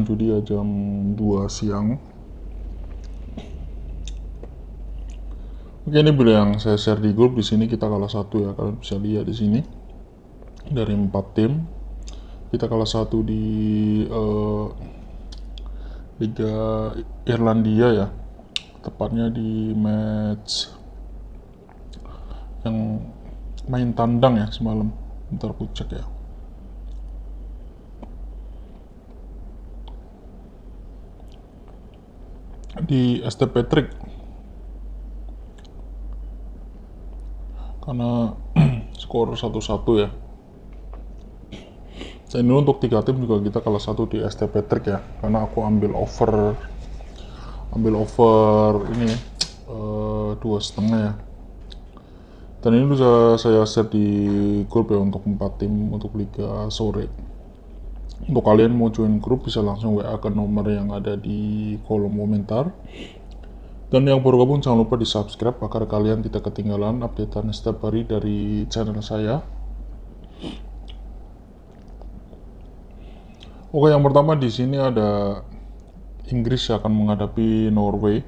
judi ya jam 2 siang. Oke, ini bila yang saya share di grup. Di sini kita kalah satu ya, kalian bisa lihat di sini dari 4 tim kita kalah satu di Liga Irlandia ya, tepatnya di match yang main tandang ya semalam. Bentar aku cek ya. Di St. Patrick, karena skor 1-1 ya. Dan ini untuk 3 tim juga kita kalah satu di St. Patrick ya, karena aku ambil over ini 2,5 ya. Dan ini bisa saya share di grup ya untuk 4 tim untuk Liga sore. Untuk kalian mau join grup bisa langsung WA ke nomor yang ada di kolom komentar. Dan yang baru gabung jangan lupa di subscribe agar kalian tidak ketinggalan updatean setiap hari dari channel saya. Oke, yang pertama di sini ada Inggris akan menghadapi Norway.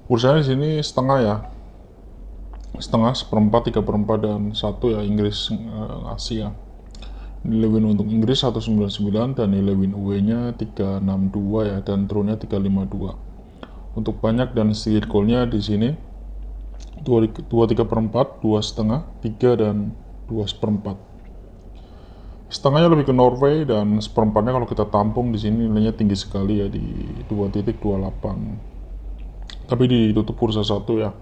Bursanya di sini setengah ya, setengah, seperempat, 3/4 dan 1 ya. Inggris Asia. Nilai win untuk Inggris 199 dan nilai win away-nya 362 ya, dan draw-nya 352. Untuk banyak dan sedikit goalnya di sini 2/3/4, 2,5, 3 dan 2/4. Setengahnya lebih ke Norway dan seperempatnya kalau kita tampung di sini nilainya tinggi sekali ya, di 2,28. Tapi ditutup bursa 1 ya.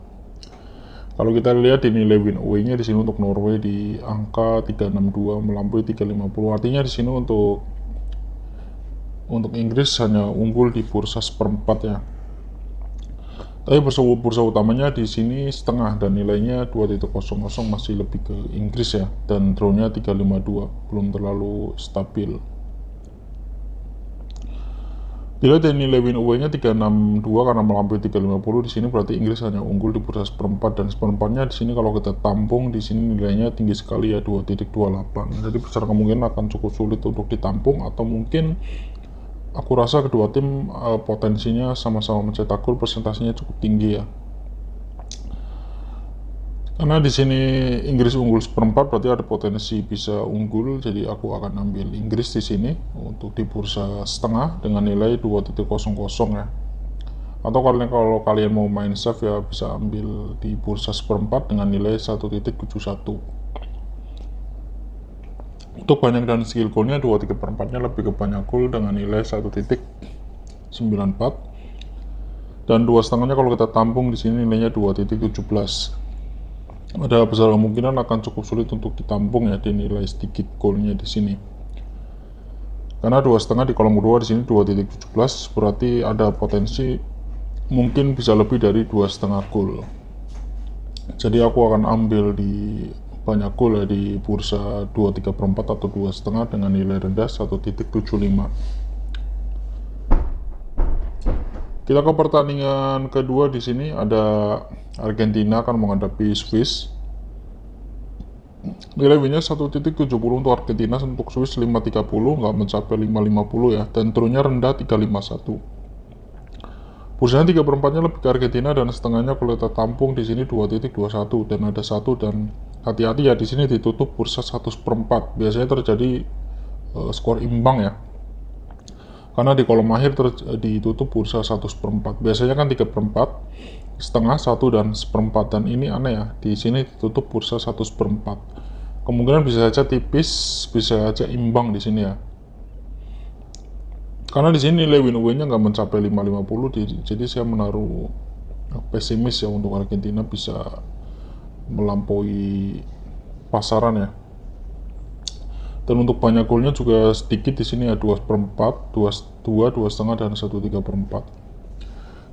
Kalau kita lihat di nilai win away-nya di sini untuk Norway di angka 362 melampaui 350. Artinya di sini untuk Inggris hanya unggul di bursa seperempat ya. Tapi bursa utamanya di sini setengah dan nilainya 2,00, masih lebih ke Inggris ya, dan draw-nya 352, belum terlalu stabil. Bila dari nilai win away-nya 362 karena melampaui 350, di sini berarti Inggris hanya unggul di bursa seperempat, dan seperempatnya di sini kalau kita tampung di sini nilainya tinggi sekali ya, 2,28. Jadi besar kemungkinan akan cukup sulit untuk ditampung, atau mungkin aku rasa kedua tim potensinya sama-sama mencetak gol, persentasenya cukup tinggi ya. Karena di sini Inggris unggul seperempat, berarti ada potensi bisa unggul. Jadi aku akan ambil Inggris di sini untuk di bursa setengah dengan nilai 2,00 ya. Atau kalau kalian mau main safe ya bisa ambil di bursa seperempat dengan nilai 1,71. Untuk banyak dan skill goalnya 2/3/4-nya lebih ke banyak gol dengan nilai 1,94. Dan 2,5-nya kalau kita tampung di sini nilainya 2,17. Ada besar kemungkinan akan cukup sulit untuk ditampung ya di nilai sedikit golnya di sini. Karena 2,5 di kolom kedua di sini 2,17, berarti ada potensi mungkin bisa lebih dari 2,5 gol. Jadi aku akan ambil di banyak gol ya di bursa 2/3/4 atau 2,5 dengan nilai rendah 1,75. Kita ke pertandingan kedua. Di sini ada Argentina akan menghadapi Swiss. Nilai winnya 1,70 untuk Argentina, untuk Swiss 5,30, nggak mencapai 5,50 ya, dan turunnya rendah 3,51. Bursanya 3/4-nya lebih ke Argentina, dan setengahnya kalau kita tampung di sini 2,21 dan ada 1, dan hati-hati ya di sini ditutup bursa 1/4. Biasanya terjadi skor imbang ya. Karena di kolom akhir ditutup bursa 1/4. Biasanya kan 3/4, setengah, 1 dan seperempat, dan ini aneh ya, di sini ditutup bursa 1/4. Kemungkinan bisa saja tipis, bisa saja imbang di sini ya. Karena di sini nilai win away-nya nggak mencapai 5,50, jadi saya menaruh pesimis ya untuk Argentina bisa melampaui pasaran ya. Dan untuk banyak golnya juga sedikit di sini ya, 2/4, 2, 2,5 dan 1,3/4.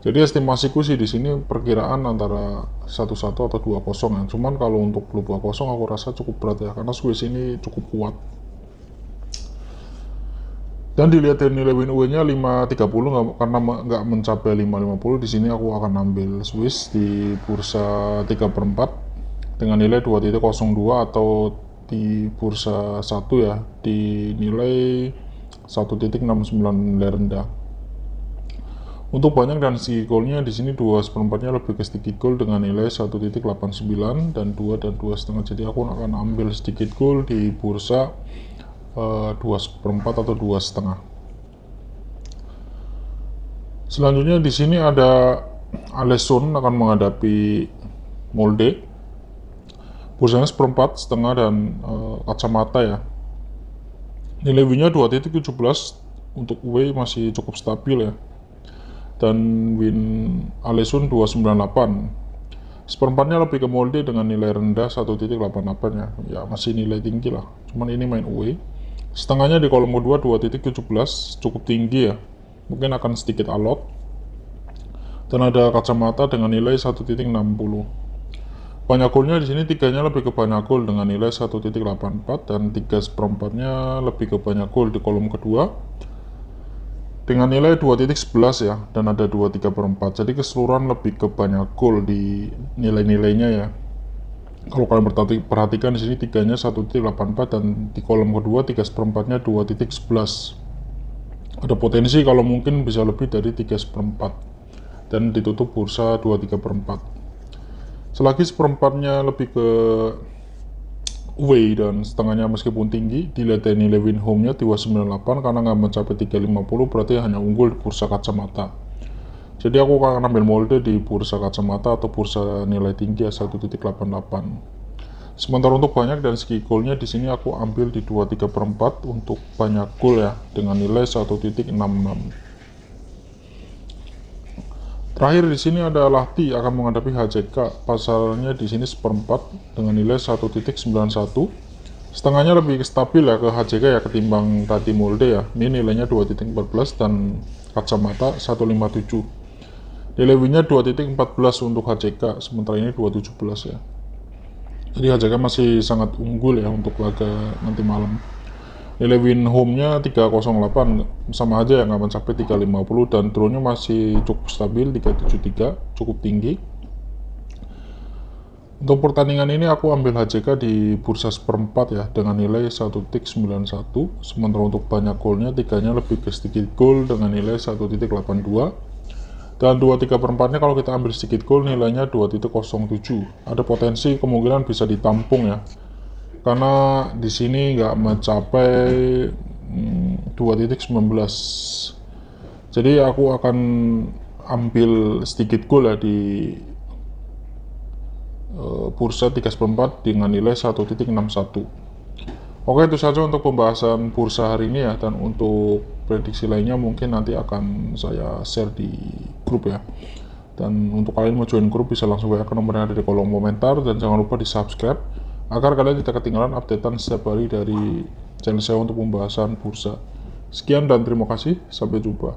Jadi estimasiku sih di sini perkiraan antara 1-1 atau 2-0 ya. Cuman kalau untuk 2-0 aku rasa cukup berat ya, karena Swiss ini cukup kuat. Dan dilihat dari nilai win away-nya 5,30, karena nggak mencapai 5,50, di sini aku akan ambil Swiss di bursa 3/4 dengan nilai 2,02 atau di bursa 1 ya, di nilai 1.69 nilai rendah. Untuk banyak dan sedikit goalnya di sini 2/4-nya lebih ke sedikit goal dengan nilai 1.89 dan 2 dan 2,5. Jadi aku akan ambil sedikit goal di bursa 2/4 atau 2,5. Selanjutnya di sini ada Alisson akan menghadapi Molde. Bursanya 1/4, dan kacamata ya. Nilai win-nya 2.17, untuk away masih cukup stabil ya. Dan win Alisson 2,98. 1/4-nya lebih ke Molde dengan nilai rendah 1.88 ya. Ya masih nilai tinggi lah. Cuman ini main away. Setengahnya di kolom kedua 2.17, cukup tinggi ya. Mungkin akan sedikit alot. Dan ada kacamata dengan nilai 1.60. Banyak golnya di sini, tiganya lebih ke banyak gol dengan nilai 1.84, dan 3/4-nya lebih ke banyak gol di kolom kedua dengan nilai 2.11 ya, dan ada 2/3/4. Jadi keseluruhan lebih ke banyak gol di nilai-nilainya ya. Kalau kalian perhatikan di sini tiganya 1.84 dan di kolom kedua 3/4-nya 2.11. Ada potensi kalau mungkin bisa lebih dari 3/4 dan ditutup bursa 2/3/4. Selagi 1/4-nya lebih ke away dan setengahnya meskipun tinggi, dilihat dari nilai win home-nya 298 karena nggak mencapai 350, berarti hanya unggul di bursa kacamata. Jadi aku akan ambil Molde di bursa kacamata atau bursa nilai tinggi ya, 1.88. Sementara untuk banyak dan segi goalnya di sini aku ambil di 2/3/4 untuk banyak gol ya, dengan nilai 1.66. Terakhir di sini ada Lahti akan menghadapi HJK. Pasarnya di sini 1/4 dengan nilai 1.91. Setengahnya lebih stabil ya ke HJK ya ketimbang tadi Molde ya. Ini nilainya 2.14 dan kacamata 1.57. Nilai win-nya 2.14 untuk HJK, sementara ini 2.17 ya. Jadi HJK masih sangat unggul ya untuk laga nanti malam. Nilai win home-nya 308, sama aja ya, nggak mencapai 350, dan draw-nya masih cukup stabil 373, cukup tinggi. Untuk pertandingan ini aku ambil HJK di bursa 1/4 ya, dengan nilai 1.91. Sementara untuk banyak golnya, tiganya lebih ke sedikit gol dengan nilai 1.82. Dan 2/3/4-nya kalau kita ambil sedikit gol nilainya 2.07. Ada potensi kemungkinan bisa ditampung ya, karena di sini nggak mencapai 2.19. Jadi aku akan ambil sedikit gol ya di bursa 3/4 dengan nilai 1.61. Oke, itu saja untuk pembahasan bursa hari ini ya, dan untuk prediksi lainnya mungkin nanti akan saya share di grup ya. Dan untuk kalian mau join grup bisa langsung WA ke nomor yang ada di kolom komentar, dan jangan lupa di subscribe agar kalian tidak ketinggalan updatean setiap hari dari channel saya untuk pembahasan bursa. Sekian dan terima kasih, sampai jumpa.